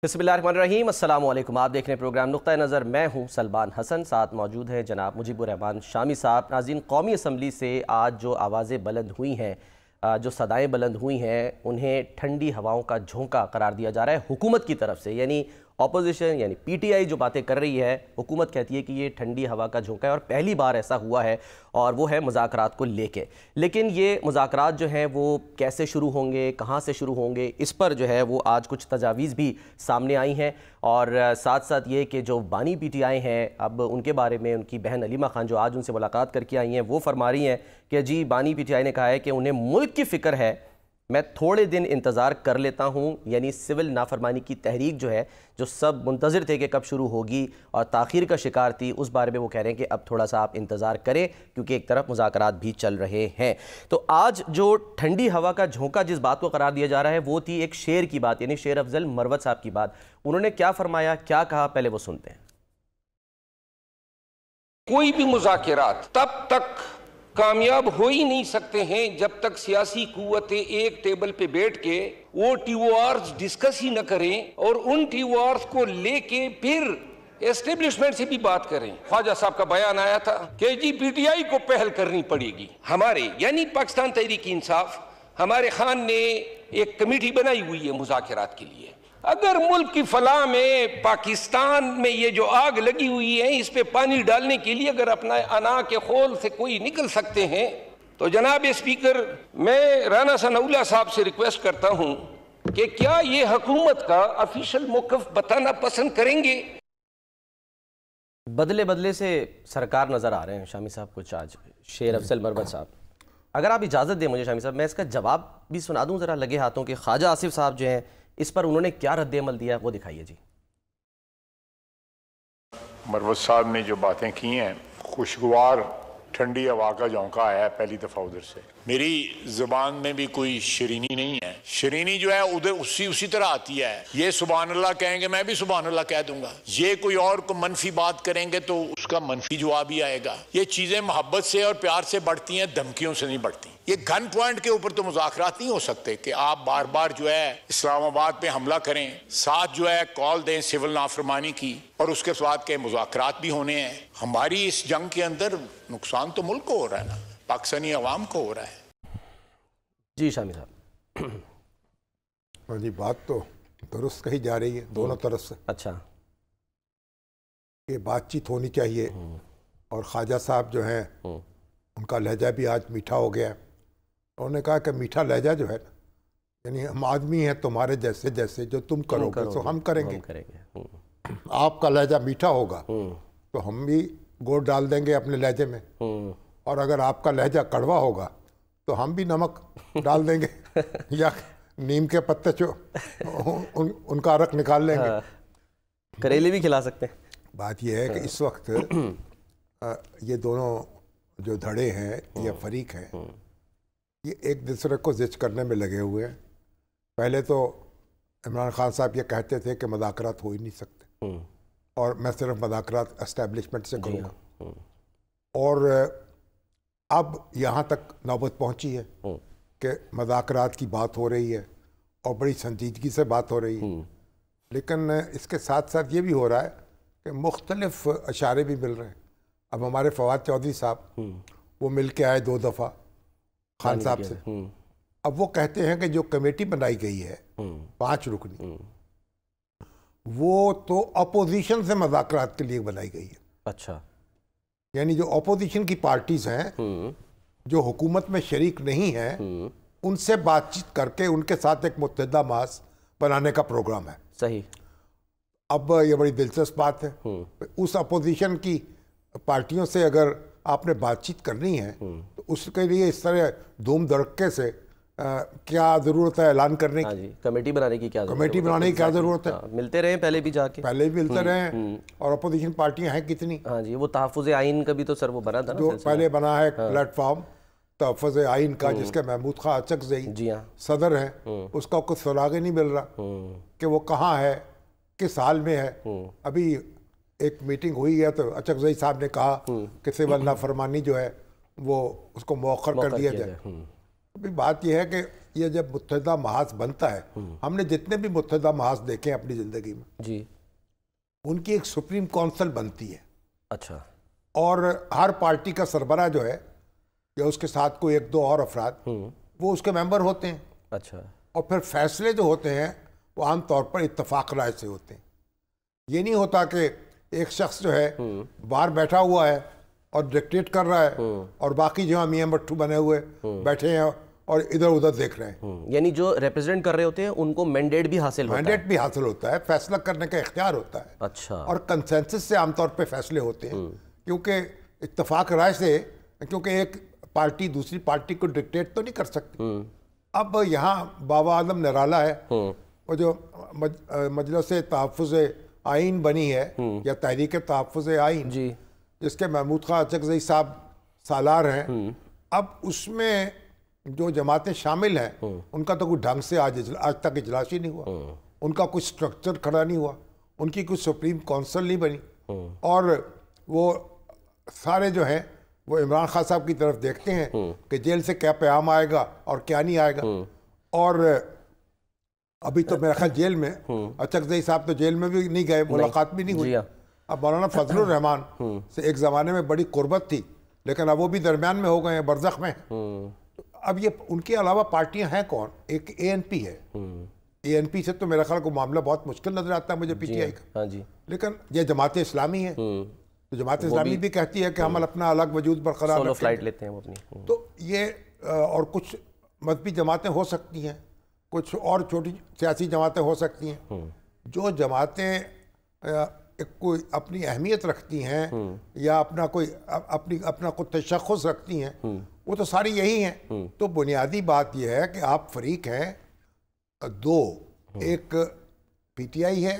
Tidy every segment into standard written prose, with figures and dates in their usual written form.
बिस्मिल्लाहिर्रहमानिर्रहीम, अस्सलाम वालेकुम। आप देख रहे हैं प्रोग्राम नुक्ता नज़र। मैं हूं सलमान हसन, साथ मौजूद हैं जनाब मुजीबुर रहमान शामी साहब। नाज़रीन, कौमी असम्बली से आज जो आवाज़ें बुलंद हुई हैं, जो सदाएँ बुलंद हुई हैं, उन्हें ठंडी हवाओं का झोंका करार दिया जा रहा है हुकूमत की तरफ से। यानी ऑपोजिशन यानी पीटीआई जो बातें कर रही है, हुकूमत कहती है कि ये ठंडी हवा का झोंका है और पहली बार ऐसा हुआ है, और वो है मुज़ाकरात को लेके। लेकिन ये मुज़ाकरात जो हैं वो कैसे शुरू होंगे, कहाँ से शुरू होंगे, इस पर जो है वो आज कुछ तजावीज़ भी सामने आई हैं। और साथ साथ ये कि जो बानी पीटीआई हैं, अब उनके बारे में उनकी बहन अलीमा खान जो आज उनसे मुलाकात करके आई हैं, वो फरमा रही हैं कि जी बानी पीटीआई ने कहा है कि उन्हें मुल्क की फ़िक्र है, मैं थोड़े दिन इंतज़ार कर लेता हूँ। यानी सिविल नाफरमानी की तहरीक जो है, जो सब मुंतज़िर थे कि कब शुरू होगी और ताख़ीर का शिकार थी, उस बारे में वो कह रहे हैं कि अब थोड़ा सा आप इंतज़ार करें, क्योंकि एक तरफ मुज़ाकरात भी चल रहे हैं। तो आज जो ठंडी हवा का झोंका जिस बात को करार दिया जा रहा है, वो थी एक शेर की बात, यानी शेर अफजल मरवत साहब की बात। उन्होंने क्या फरमाया, क्या कहा, पहले वो सुनते हैं। कोई भी मुज़ाकरात तब तक कामयाब हो ही नहीं सकते हैं जब तक सियासी कुव्वतें एक टेबल पे बैठ के वो टीओआर्स डिस्कस ही न करें और उन टीओआर्स को लेके फिर एस्टेब्लिशमेंट से भी बात करें। ख्वाजा साहब का बयान आया था कि जी पीटीआई को पहल करनी पड़ेगी। हमारे यानी पाकिस्तान तहरीक इंसाफ, हमारे खान ने एक कमेटी बनाई हुई है मुज़ाकरात के लिए। अगर मुल्क की फलाह में पाकिस्तान में ये जो आग लगी हुई है, इस पे पानी डालने के लिए अगर अपना अना के खोल से कोई निकल सकते हैं, तो जनाब स्पीकर, मैं राना सनाउल्लाह साहब से रिक्वेस्ट करता हूं कि क्या ये हुकूमत का ऑफिशियल मौक़िफ़ बताना पसंद करेंगे। बदले बदले से सरकार नज़र आ रहे हैं शामी साहब कुछ आज, शेर अफजल मरवत साहब। अगर आप इजाज़त दें मुझे शामी साहब, मैं इसका जवाब भी सुना दूँ ज़रा लगे हाथों के। ख्वाजा आसिफ साहब जो हैं, इस पर उन्होंने क्या रद्द-ए-अमल दिया है, वो दिखाइए जी। मरवत साहब ने जो बातें की हैं, खुशगवार ठंडी हवा का झोंका आया है पहली दफ़ा उधर से। मेरी ज़ुबान में भी कोई शरीनी नहीं है। शरीनी जो है उधर उसी तरह आती है। ये सुभान अल्लाह कहेंगे, मैं भी सुभान अल्लाह कह दूंगा। ये कोई और को मनफी बात करेंगे तो उसका मनफी जवाब ही आएगा। ये चीज़ें मोहब्बत से और प्यार से बढ़ती हैं, धमकियों से नहीं बढ़ती। ये गन पॉइंट के ऊपर तो मुज़ाकरात नहीं हो सकते कि आप बार बार जो है इस्लामाबाद पे हमला करें, साथ जो है कॉल दें सिविल नाफरमानी की, और उसके बाद के मुज़ाकरात भी होने हैं। हमारी इस जंग के अंदर नुकसान तो मुल्क को हो रहा है ना, पाकिस्तानी अवाम को हो रहा है। जी शामी साहब। जी, बात तो दुरुस्त कही जा रही है दोनों तरफ से। अच्छा, ये बातचीत होनी चाहिए। और ख्वाजा साहब जो हैं, उनका लहजा भी आज मीठा हो गया। उन्होंने कहा कि मीठा लहजा जो है ना, यानी हम आदमी हैं तुम्हारे जैसे, जैसे जो तुम करोगे तो हम करेंगे। आपका लहजा मीठा होगा तो हम भी गोड़ डाल देंगे अपने लहजे में, और अगर आपका लहजा कड़वा होगा तो हम भी नमक डाल देंगे या नीम के पत्ते जो उनका अरक निकाल लेंगे। करेले भी खिला सकते हैं। बात यह है कि इस वक्त ये दोनों जो धड़े हैं या फरीक हैं, ये एक दूसरे को जिच करने में लगे हुए हैं। पहले तो इमरान खान साहब ये कहते थे कि मुज़ाकरात हो ही नहीं सकते, और मैं सिर्फ मुज़ाकरात एस्टेब्लिशमेंट से करूँगा। और अब यहाँ तक नौबत पहुँची है कि मुज़ाकरात की बात हो रही है और बड़ी संजीदगी से बात हो रही है। लेकिन इसके साथ साथ ये भी हो रहा है कि मुख्तलिफ इशारे भी मिल रहे हैं। अब हमारे फवाद चौधरी साहब वो मिल के आए 2 दफ़ा खान साहब से। अब वो कहते हैं कि जो कमेटी बनाई गई है 5 रुकनी, वो तो अपोजिशन से मुज़ाकरात के लिए बनाई गई है। अच्छा, यानी जो अपोजिशन की पार्टीज़ हैं, जो हुकूमत में शरीक नहीं हैं, उनसे बातचीत करके उनके साथ एक मुत्तहिदा मास बनाने का प्रोग्राम है। सही। अब ये बड़ी दिलचस्प बात है। उस अपोजिशन की पार्टियों से अगर आपने बातचीत करनी है तो उसके लिए इस तरह धूम धड़के से क्या ज़रूरत है ऐलान करने की? कमेटी बनाने की क्या ज़रूरत है? कमेटी बनाने की क्या ज़रूरत है? मिलते रहे पहले भी जाके, पहले भी मिलते रहे। और अपोजिशन पार्टियां हैं कितनी? हाँ जी, वो तहफ़्फ़ुज़ आइन का भी तो सर वो बना था ना, जो पहले बना है प्लेटफॉर्म तहफ़्फ़ुज़ आइन का, जिसके महमूद खां अचकज़ई सदर हैं, उसका कुछ सुराग नहीं मिल रहा कि वो कहाँ है, किस हाल में है। अभी एक मीटिंग हुई है तो अचकज़ई साहब ने कहा कि सिविल नाफरमानी जो है वो उसको मौखर कर दिया जाए। अभी बात यह है कि ये जब मुत्तहिदा महाज बनता है, हमने जितने भी मुत्तहिदा महाज देखे हैं अपनी ज़िंदगी में जी, उनकी एक सुप्रीम काउंसिल बनती है। अच्छा, और हर पार्टी का सरबराह जो है या उसके साथ कोई एक दो और अफराद वो उसके मेंबर होते हैं। अच्छा, और फिर फैसले जो होते हैं वो आमतौर पर इत्तफाक राय से होते हैं। ये नहीं होता कि एक शख्स जो है बाहर बैठा हुआ है और डिक्टेट कर रहा है और बाकी जो मियाँ मट्ठू बने हुए बैठे हैं और इधर उधर देख रहे हैं। यानी जो रिप्रेजेंट कर रहे होते हैं उनको मैंडेट भी हासिल होता है। मैंडेट भी हासिल होता है, फैसला करने का इख्तियार होता है। अच्छा, और कंसेंसस से आमतौर पे फैसले होते हैं, क्योंकि इत्तफाक राय से, क्योंकि एक पार्टी दूसरी पार्टी को डिक्टेट तो नहीं कर सकती। अब यहाँ बाबा आदम निराला है, वो जो मजलिस तहफ़्फ़ुज़ आइन बनी है या तहरीक तहफ़्फ़ुज़ आइन जी, जिसके महमूद खां अचकज़ई साहब सालार हैं। अब उसमें जो जमातें शामिल हैं उनका तो कोई ढंग से आज तक इजलास ही नहीं हुआ, उनका कुछ स्ट्रक्चर खड़ा नहीं हुआ, उनकी कुछ सुप्रीम काउंसिल नहीं बनी। और वो सारे जो हैं वो इमरान खान साहब की तरफ देखते हैं कि जेल से क्या पैगाम आएगा और क्या नहीं आएगा। और अभी तो मेरा ख्याल जेल में अचकज़ई साहब तो जेल में भी नहीं गए, मुलाकात भी नहीं हुई। अब मौलाना फजलुर रहमान से एक ज़माने में बड़ी कुर्बत थी, लेकिन अब वो भी दरमियान में हो गए हैं, बरज़ख में। अब ये उनके अलावा पार्टियां हैं कौन? एक ANP है। ANP से तो मेरा ख्याल को मामला बहुत मुश्किल नजर आता है मुझे, PTI का। जी। लेकिन ये जमात इस्लामी है, तो जमात इस्लामी भी कहती है कि हम अपना अलग वजूद बरकरार सोलो फ्लाइट लेते हैं अपनी। तो ये और कुछ मजहबी जमातें हो सकती हैं, कुछ और छोटी सियासी जमातें हो सकती हैं। जो जमातें कोई अपनी अहमियत रखती हैं या अपना कोई तशख़्ख़ुस रखती हैं, वो तो सारी यही हैं। तो बुनियादी बात यह है कि आप फरीक हैं दो, एक PTI है,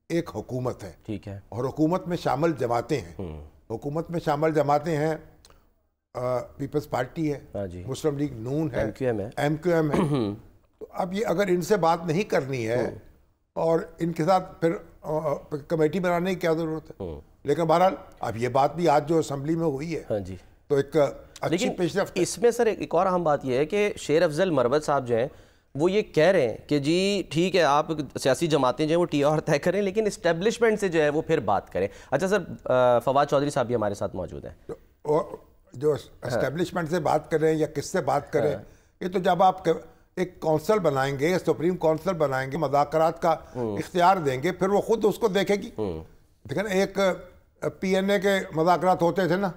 एक हुकूमत है। ठीक है। और हुकूमत में शामिल जमातें हैं। हुकूमत में शामिल जमातें हैं, पीपल्स पार्टी है, मुस्लिम लीग नून है, MQM है। तो अब ये अगर इनसे बात नहीं करनी है और इनके साथ फिर कमेटी बनाने की क्या जरूरत है? लेकिन बहरहाल अब ये बात भी आज जो असेंबली में हुई है, हाँ जी, तो एक अच्छी पेशरफ्त। इसमें सर एक और अहम बात यह है कि शेर अफजल मरवत साहब जो हैं वो ये कह रहे हैं कि जी ठीक है आप सियासी जमातें जो हैं वो TR तय करें, लेकिन इस्टेब्लिशमेंट से जो है वो फिर बात करें। अच्छा सर, फवाद चौधरी साहब भी हमारे साथ मौजूद हैं। जो इस्टेब्लिशमेंट से बात करें या किससे बात करें, ये तो जब आप एक काउंसिल बनाएंगे, सुप्रीम काउंसिल बनाएंगे, मुज़ाकरात का इख्तियार देंगे, फिर वो खुद उसको देखेगी। देखिए ना, एक PNA के मुज़ाकरात होते थे ना,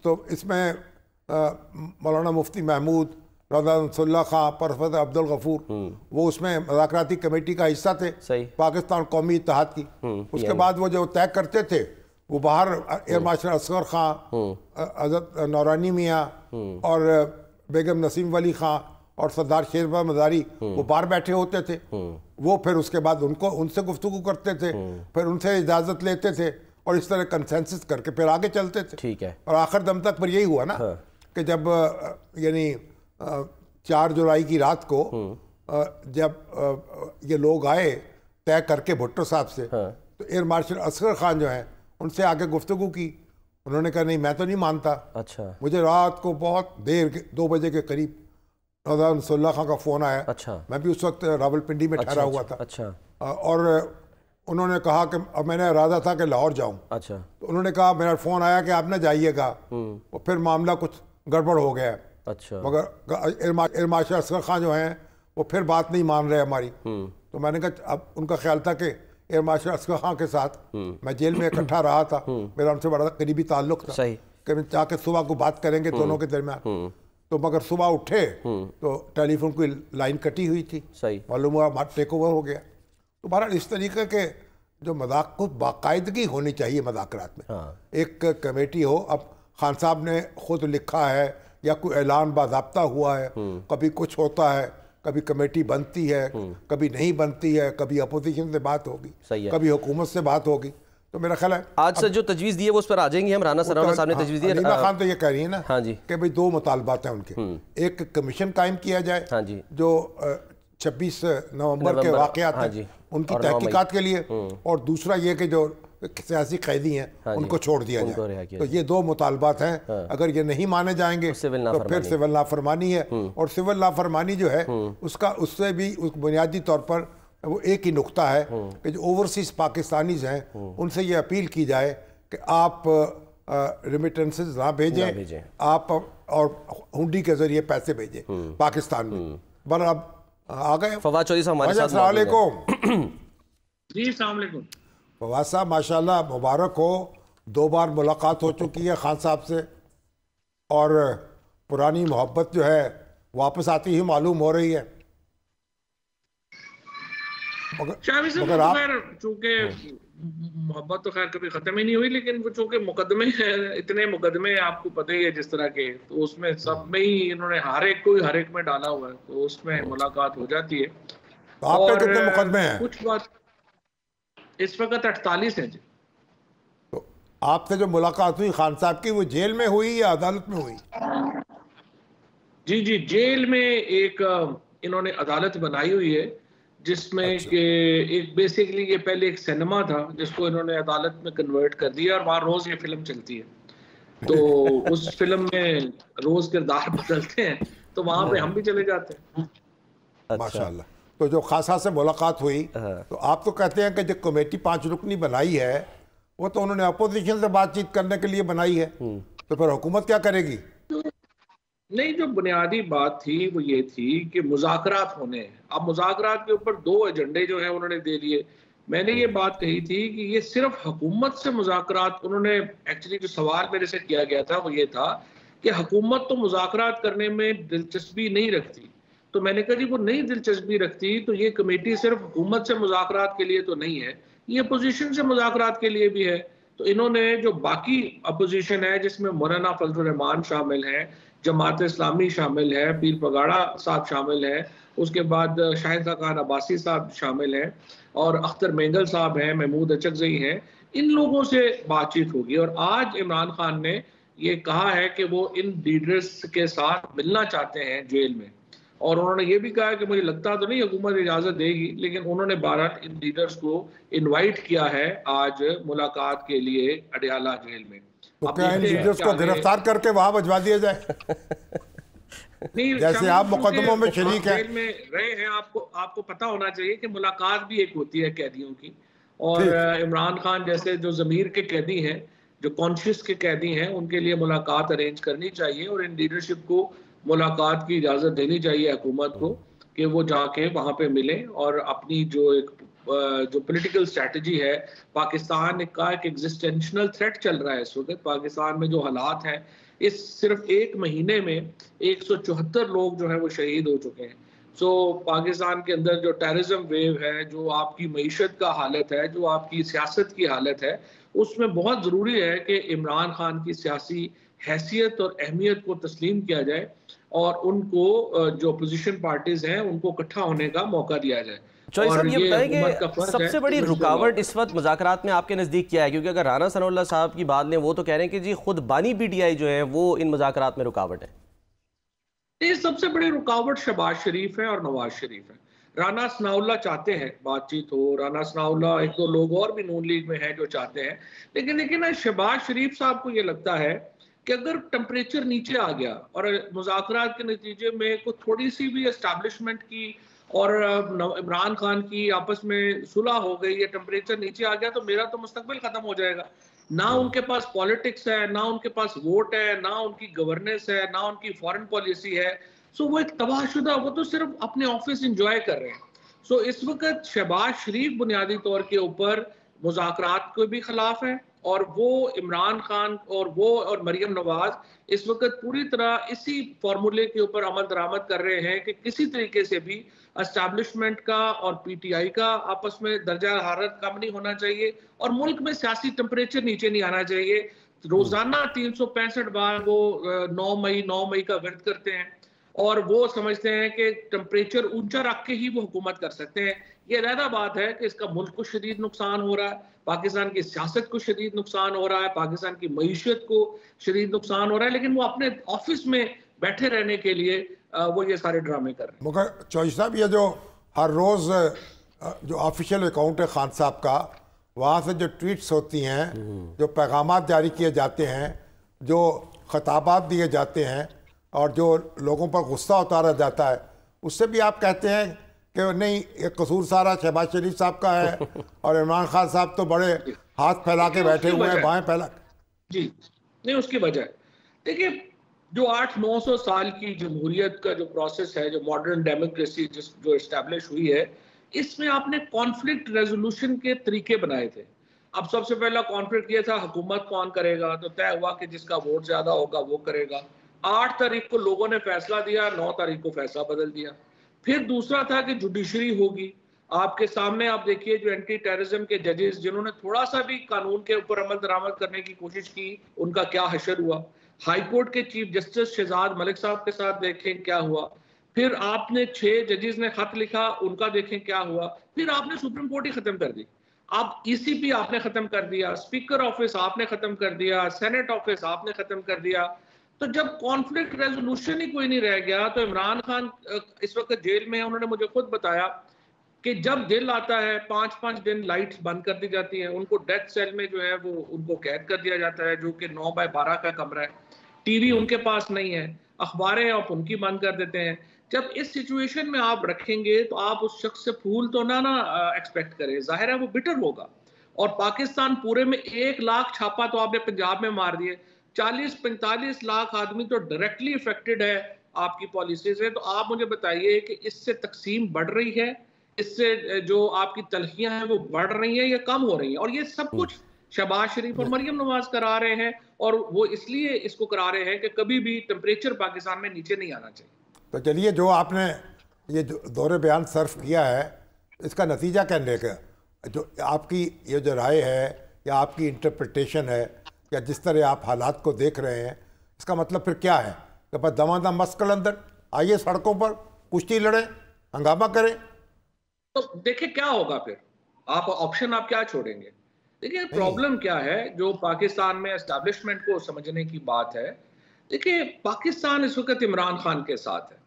तो इसमें मौलाना मुफ्ती महमूद, रज़ा नसरुल्लाह खां, परफत अब्दुल गफूर, वो उसमें मुज़ाकराती कमेटी का हिस्सा थे, पाकिस्तान कौमी इत्तेहाद की। उसके बाद वो जो तय करते थे वो बाहर एयर मार्शल असगर खां, हज़रत नौरानी मियाँ और बेगम नसीम वली खां और सरदार शेरबा मज़ारी वो बाहर बैठे होते थे। वो फिर उसके बाद उनसे गुफ्तगू करते थे, फिर उनसे इजाज़त लेते थे और इस तरह कंसेंसस करके फिर आगे चलते थे। ठीक है। और आखिर दम तक फिर यही हुआ ना कि जब यानी 4 जुलाई की रात को जब ये लोग आए तय करके भुट्टो साहब से, तो एयर मार्शल असगर खान जो हैं उनसे आगे गुफ्तगू की। उन्होंने कहा नहीं मैं तो नहीं मानता। अच्छा। मुझे रात को बहुत देर 2 बजे के करीब रज़ा नसरुल्लाह खां का फ़ोन आया। अच्छा। मैं भी उस वक्त रावलपिंडी में ठहरा हुआ था। अच्छा। और उन्होंने कहा कि अब मैंने इरादा था कि लाहौर जाऊं। अच्छा। तो उन्होंने कहा मेरा फ़ोन आया कि आप ना जाइएगा, और फिर मामला कुछ गड़बड़ हो गया। अच्छा। मगर एयर मार्शल असगर खान जो हैं वो फिर बात नहीं मान रहे हमारी। तो मैंने कहा, अब उनका ख्याल था कि एयर मार्शल असगर खान के साथ मैं जेल में इकट्ठा रहा था, मेरा उनसे बड़ा करीबी ताल्लुक था कि मैं जाके सुबह को बात करेंगे दोनों के दरमियान। तो मगर सुबह उठे तो टेलीफोन की लाइन कटी हुई थी, सही मालूम हुआ टेक ओवर हो गया। तो बहरहाल इस तरीके के जो मजाक को बाकायदगी होनी चाहिए मज़ाकरात में। हाँ। एक कमेटी हो। अब खान साहब ने खुद लिखा है या कोई ऐलान बाज़ाब्ता हुआ है, कभी कुछ होता है, कभी कमेटी बनती है, कभी नहीं बनती है, कभी अपोजिशन से बात होगी, कभी हुकूमत से बात होगी। तो मेरा ख्याल है आज से जो तजवीज़ दी है वो उस पर आ जाएंगे हम। राना सरावना साहब ने तजवीज़ दी है। नीमा खान तो ये कह रही है ना, हाँ जी, कि भाई 2 मुतालबात हैं उनके। एक कमीशन कायम किया जाए, हाँ जी, जो 26 नवंबर के वाक़यात हैं उनकी तहकीकात के लिए, और दूसरा ये कि जो सियासी कैदी हैं हाँ उनको छोड़ दिया उनको जाए। किया तो ये दो मुतालबात हैं। हाँ। अगर ये नहीं माने जाएंगे तो फिर सिविल नाफरमानी है, और सिविल नाफरमानी जो है उसका उससे भी उस बुनियादी तौर पर वो एक ही नुक्ता है कि जो ओवरसीज पाकिस्तानीज हैं उनसे ये अपील की जाए कि आप रिमिटेंसेस ना भेजें, आप और हुंडी के जरिए पैसे भेजें पाकिस्तान में। पर अब आ गए फवाद चौधरी साहब हमारे साथ। अस्सलाम वालेकुम जी, अस्सलाम वालेकुम फवाद साहब, माशाल्लाह मुबारक हो, 2 बार मुलाकात हो चुकी है खान साहब से, और पुरानी मोहब्बत जो है वापस आती ही मालूम हो रही है। मगर आप चूंकि मोहब्बत तो खैर कभी खत्म ही नहीं हुई, लेकिन वो चूंकि मुकदमे हैं, इतने मुकदमे आपको पता ही है जिस तरह के, तो उसमें सब में ही इन्होंने हर एक में डाला हुआ है, तो उसमें मुलाकात हो जाती है। तो आपके कितने मुकदमे हैं? कुछ बात इस वक्त 48 है जी। तो आपसे जो मुलाकात हुई खान साहब की, वो जेल में हुई या अदालत में हुई? जी जी, जेल में एक इन्होंने अदालत बनाई हुई है, जिसमें कि एक बेसिकली ये पहले एक सिनेमा था जिसको इन्होंने अदालत में कन्वर्ट कर दिया, और वहाँ रोज ये फिल्म चलती है, तो उस फिल्म में रोज किरदार बदलते हैं, तो वहाँ पे हम भी चले जाते हैं। माशाल्लाह। तो जो खासा से मुलाकात हुई, तो आप तो कहते हैं कि जो कमेटी 5 रुकनी बनाई है वो तो उन्होंने अपोजिशन से बातचीत करने के लिए बनाई है, तो फिर हुकूमत क्या करेगी? नहीं, जो बुनियादी बात थी वो ये थी कि मुज़ाकरात होने हैं। अब मुज़ाकरात के ऊपर 2 एजेंडे जो है उन्होंने दे दिए। मैंने ये बात कही थी कि ये सिर्फ हुकूमत से मुज़ाकरात, उन्होंने एक्चुअली जो सवाल मेरे से किया गया था वो ये था कि हुकूमत तो मुज़ाकरात करने में दिलचस्पी नहीं रखती, तो मैंने कहा जी वो नहीं दिलचस्पी रखती तो ये कमेटी सिर्फ हुकूमत से मुज़ाकरात के लिए तो नहीं है, ये अपोजिशन से मुज़ाकरात के लिए भी है। तो इन्होंने जो बाकी अपोजिशन है जिसमें मौलाना फजलुर रहमान शामिल हैं, जमात इस्लामी शामिल है, पीर पगाड़ा साहब शामिल है, उसके बाद शाहिद खान अब्बासी साहब शामिल हैं, और अख्तर मेंगल साहब हैं, महमूद अचकज़ई हैं, इन लोगों से बातचीत होगी। और आज इमरान खान ने ये कहा है कि वो इन लीडर्स के साथ मिलना चाहते हैं जेल में, और उन्होंने ये भी कहा कि मुझे लगता तो नहीं हुकूमत इजाज़त देगी, लेकिन उन्होंने 12 इन लीडर्स को इनवाइट किया है आज मुलाकात के लिए अडयाला जेल में। तो क्या इन लीडर्स को गिरफ्तार करके वहां भिजवा दिया जाए? नहीं, जैसे आप मुकदमों में शरीक हैं, जेल में रहे हैं, आपको पता होना चाहिए कि मुलाकात भी एक होती है कैदियों की, और इमरान खान जैसे जो ज़मीर के कैदी हैं, जो कॉन्शियस के कैदी हैं, उनके लिए मुलाकात अरेंज करनी चाहिए, और इन लीडरशिप को मुलाकात की इजाज़त देनी चाहिए हुकूमत को कि वो जाके वहाँ पे मिलें और अपनी जो पॉलिटिकल स्ट्रेटजी है, पाकिस्तान का एक एग्जिस्टेंशनल थ्रेट चल रहा है इस वक्त, पाकिस्तान में जो हालात हैं, इस सिर्फ 1 महीने में 174 लोग जो हैं वो शहीद हो चुके हैं। सो पाकिस्तान के अंदर जो टेररिज्म वेव है, जो आपकी मईशत का हालत है, जो आपकी सियासत की हालत है, उसमें बहुत ज़रूरी है कि इमरान खान की सियासी हैसियत और अहमियत को तस्लीम किया जाए, और उनको जो अपोजिशन पार्टीज हैं उनको इकट्ठा होने का मौका दिया जाए। चौधरी साहब, ये बताएं कि सबसे बड़ी रुकावट इस वक्त मुज़ाकरात में आपके नज़दीक क्या है? क्योंकि अगर राना सनाउल्लाह साहब की बात लें, वो तो कह रहे हैं कि जी खुद बानी PTI जो है वो इन मुज़ाकरात में रुकावट है। ये सबसे बड़ी रुकावट शहबाज शरीफ है और नवाज शरीफ है। राना सनाउल्लाह चाहते हैं बातचीत हो, राना सनाउल्लाह, 1-2 लोग और भी नून लीग में हैं जो चाहते हैं, लेकिन शहबाज शरीफ साहब को ये लगता है कि अगर टेम्परेचर नीचे आ गया और मुज़ाकरात के नतीजे में कोई थोड़ी सी भी एस्टैब्लिशमेंट की और इमरान खान की आपस में सुलह हो गई, या टेम्परेचर नीचे आ गया, तो मेरा तो मुस्तकबिल खत्म हो जाएगा। ना उनके पास पॉलिटिक्स है, ना उनके पास वोट है, ना उनकी गवर्नेंस है, ना उनकी फॉरेन पॉलिसी है। सो वो एक तबाहशुदा, वो तो सिर्फ अपने ऑफिस इंजॉय कर रहे हैं। सो इस वक्त शहबाज शरीफ बुनियादी तौर के ऊपर मुज़ाकरात के भी खिलाफ है, और वो इमरान खान और मरियम नवाज इस वक्त पूरी तरह इसी फार्मूले के ऊपर अमल दरामद कर रहे हैं कि किसी तरीके से भी एस्टैब्लिशमेंट का और PTI का आपस में दर्जा हरारत कम नहीं होना चाहिए, और मुल्क में सियासी टेम्परेचर नीचे नहीं आना चाहिए। रोजाना 365 बार वो 9 मई का व्रत करते हैं, और वो समझते हैं कि टेम्परेचर ऊंचा रख के ही वो हुकूमत कर सकते हैं। ये अलग बात है कि इसका मुल्क को शदीद नुकसान हो रहा है, पाकिस्तान की सियासत को शदीद नुकसान हो रहा है, पाकिस्तान की मईशत को शदीद नुकसान हो रहा है, लेकिन वो अपने ऑफिस में बैठे रहने के लिए वो ये सारे ड्रामे कर रहे हैं। मगर चौधरी साहब, ये जो हर रोज़ जो ऑफिशियल अकाउंट है खान साहब का, वहाँ से जो ट्वीट्स होती हैं, जो पैगामात जारी किए जाते हैं, जो खिताबात दिए जाते हैं और जो लोगों पर गुस्सा उतारा जाता है, उससे भी आप कहते हैं कि नहीं ये कसूर सारा शहबाज शरीफ साहब का है और इमरान खान साहब तो बड़े हाथ फैला के बैठे हुए हैं, बाएं फैला। जी नहीं, उसकी वजह देखिए, जो 800-900 साल की जमहूरियत का जो प्रोसेस है, जो मॉडर्न डेमोक्रेसी जो इस्टेब्लिश हुई है, इसमें आपने कॉन्फ्लिक्ट रेजोल्यूशन के तरीके बनाए थे। अब सबसे पहला कॉन्फ्लिक्ट ये था हुकूमत कौन करेगा, तो तय हुआ कि जिसका वोट ज्यादा होगा वो करेगा। 8 तारीख को लोगों ने फैसला दिया, 9 तारीख को फैसला बदल दिया। फिर दूसरा था कि जुडिशरी होगी। आपके सामने आप देखिए जो एंटी टेररिज्म के जजेस जिन्होंने थोड़ा सा भी कानून के ऊपर अमल दरामद करने की कोशिश की, उनका क्या हशर हुआ। हाई कोर्ट के चीफ जस्टिस शहजाद मलिक साहब के साथ देखें क्या हुआ। फिर आपने 6 जजेस ने खत लिखा, उनका देखें क्या हुआ। फिर आपने सुप्रीम कोर्ट ही खत्म कर दी। आप ईसीपी आपने खत्म कर दिया, स्पीकर ऑफिस आपने खत्म कर दिया, सेनेट ऑफिस आपने खत्म कर दिया। तो जब कॉन्फ्लिक्ट रेजोल्यूशन ही कोई नहीं रह गया, तो इमरान खान इस वक्त जेल में है। उन्होंने मुझे खुद बताया कि जब दिल आता है 5-5 दिन लाइट्स बंद कर दी जाती हैं, उनको डेथ सेल में जो है वो उनको कैद कर दिया जाता है, जो कि 9x12 का कमरा है। टीवी उनके पास नहीं है, अखबारें आप उनकी बंद कर देते हैं। जब इस सिचुएशन में आप रखेंगे तो आप उस शख्स से फूल तो ना एक्सपेक्ट करें, जाहिर है वो बिटर होगा। और पाकिस्तान पूरे में 1 लाख छापा तो आपने पंजाब में मार दिए, 40-45 लाख आदमी तो डायरेक्टली इफेक्टेड है आपकी पॉलिसी से। तो आप मुझे बताइए कि इससे तकसीम बढ़ रही है, इससे जो आपकी तलखियां हैं वो बढ़ रही हैं या कम हो रही हैं? और ये सब कुछ शहबाज शरीफ और मरियम नवाज करा रहे हैं, और वो इसलिए इसको करा रहे हैं कि कभी भी टेम्परेचर पाकिस्तान में नीचे नहीं आना चाहिए। तो चलिए, जो आपने ये जो दौरे बयान सर्फ किया है, इसका नतीजा क्या निकलेगा? जो आपकी ये जो राय है या आपकी इंटरप्रिटेशन है या जिस तरह आप हालात को देख रहे हैं, इसका मतलब फिर क्या है कि बस दमादम मस्कल अंदर आइए, सड़कों पर कुश्ती लड़ें, हंगामा करें? तो देखिए क्या होगा फिर, आप ऑप्शन आप क्या छोड़ेंगे? देखिए प्रॉब्लम क्या है, जो पाकिस्तान में एस्टैब्लिशमेंट को समझने की बात है। देखिए पाकिस्तान इस वक्त इमरान खान के साथ है,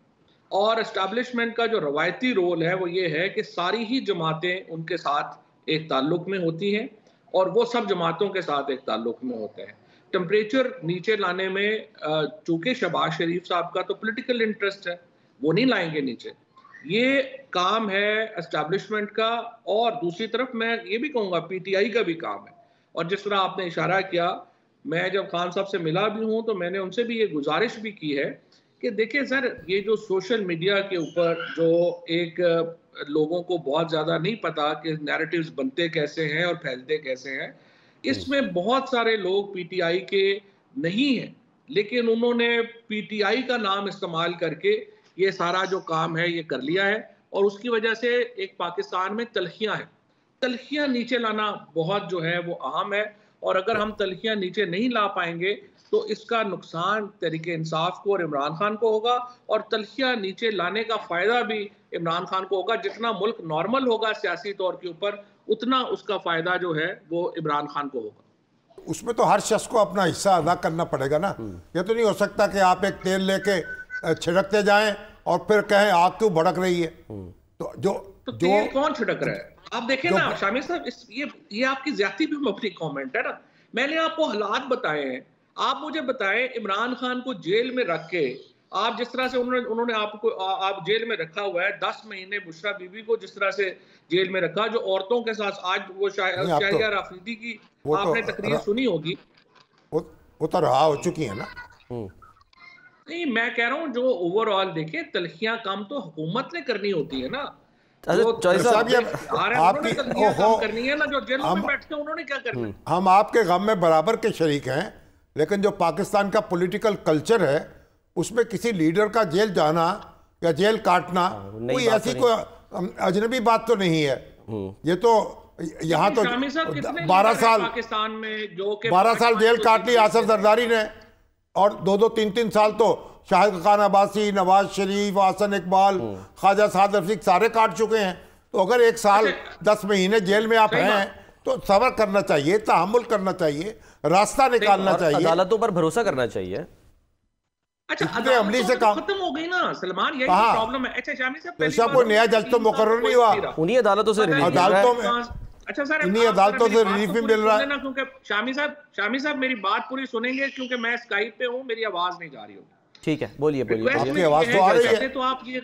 और एस्टैब्लिशमेंट का जो रवायती रोल है वो ये है कि सारी ही जमातें उनके साथ एक ताल्लुक में होती हैं, और वो सब जमातों के साथ एक ताल्लुक में होते हैं। टेम्परेचर नीचे लाने में चूंकि शहबाज शरीफ साहब का तो पॉलिटिकल इंटरेस्ट है, वो नहीं लाएंगे नीचे, ये काम है एस्टैब्लिशमेंट का। और दूसरी तरफ मैं ये भी कहूँगा पीटीआई का भी काम है। और जिस तरह आपने इशारा किया, मैं जब खान साहब से मिला भी हूँ तो मैंने उनसे भी ये गुजारिश भी की है कि देखिए सर, ये जो सोशल मीडिया के ऊपर जो एक लोगों को बहुत ज़्यादा नहीं पता कि नैरेटिव्स बनते कैसे हैं और फैलते कैसे हैं, इसमें बहुत सारे लोग पीटीआई के नहीं हैं, लेकिन उन्होंने पीटीआई का नाम इस्तेमाल करके ये सारा जो काम है ये कर लिया है। और उसकी वजह से एक पाकिस्तान में तलखियां हैं, तलखियां नीचे लाना बहुत जो है वो अहम है। और अगर हम तलखियां नीचे नहीं ला पाएंगे तो इसका नुकसान तहरीके इंसाफ को और इमरान खान को होगा, और तलखियां नीचे लाने का फायदा भी इमरान खान को होगा। जितना मुल्क नॉर्मल होगा सियासी तौर के ऊपर, उतना उसका फायदा जो है वो इमरान खान को होगा। उसमें तो हर शख्स को अपना हिस्सा अदा करना पड़ेगा ना। ये तो नहीं हो सकता कि आप एक तेल लेके छिड़कते जाएं और फिर कहें आग क्यों भड़क रही है। तो तेल कौन छिड़क रहा है? आप देखें ना शामिर साहब, ये आपकी ज्यादती भी अपनी कमेंट है ना। मैंने आपको हालात बताए हैं, आप मुझे बताएं इमरान खान को जेल में रख के, आप जिस तरह से उन्होंने आपको आप जेल में रखा हुआ है 10 महीने, बुशरा बीबी को जिस तरह से जेल में रखा, जो औरतों के साथ आज वो शायरिया राफीदी की आपने तकरीर सुनी होगी, वो तो रहा हो चुकी है ना। नहीं, मैं कह रहा हूँ जो ओवरऑल देखे, तलखियां कम तो हुकूमत ने करनी होती है ना। हम आपके गम में बराबर के शरीक हैं, लेकिन जो पाकिस्तान का पॉलिटिकल कल्चर है उसमें किसी लीडर का जेल जाना या जेल काटना कोई ऐसी कोई अजनबी बात तो नहीं है। ये तो यहाँ तो 12 साल पाकिस्तान में जो 12 साल जेल काट ली आसफ जरदारी ने, और 2-3 साल तो शाहिद खान अब्बासी, नवाज शरीफ, हसन इकबाल, ख्वाजा साद रफीक सारे काट चुके हैं। तो अगर 1 साल 10 महीने जेल में आप हैं तो सब्र करना चाहिए, तहम्मुल करना चाहिए, रास्ता निकालना चाहिए, अदालतों पर भरोसा करना चाहिए। अच्छा, अमली से काम खत्म हो गई ना सलमान, यही प्रॉब्लम है। अच्छा शामिर साहब, कोई नया जज तो मुकर्रर नहीं हुआ, उन्हीं अदालतों से अदालतों में अच्छा सर, इन्हीं अदालतों से रिलीफ भी मिल रहा है ना, क्योंकि शामी साहब मेरी बात पूरी सुनेंगे, क्योंकि मैं स्काइप पे हूँ, मेरी आवाज नहीं जा रही होगी। ठीक है, बोलिए बोलिए। आपकी आवाज तो आ रही है। तो आप ये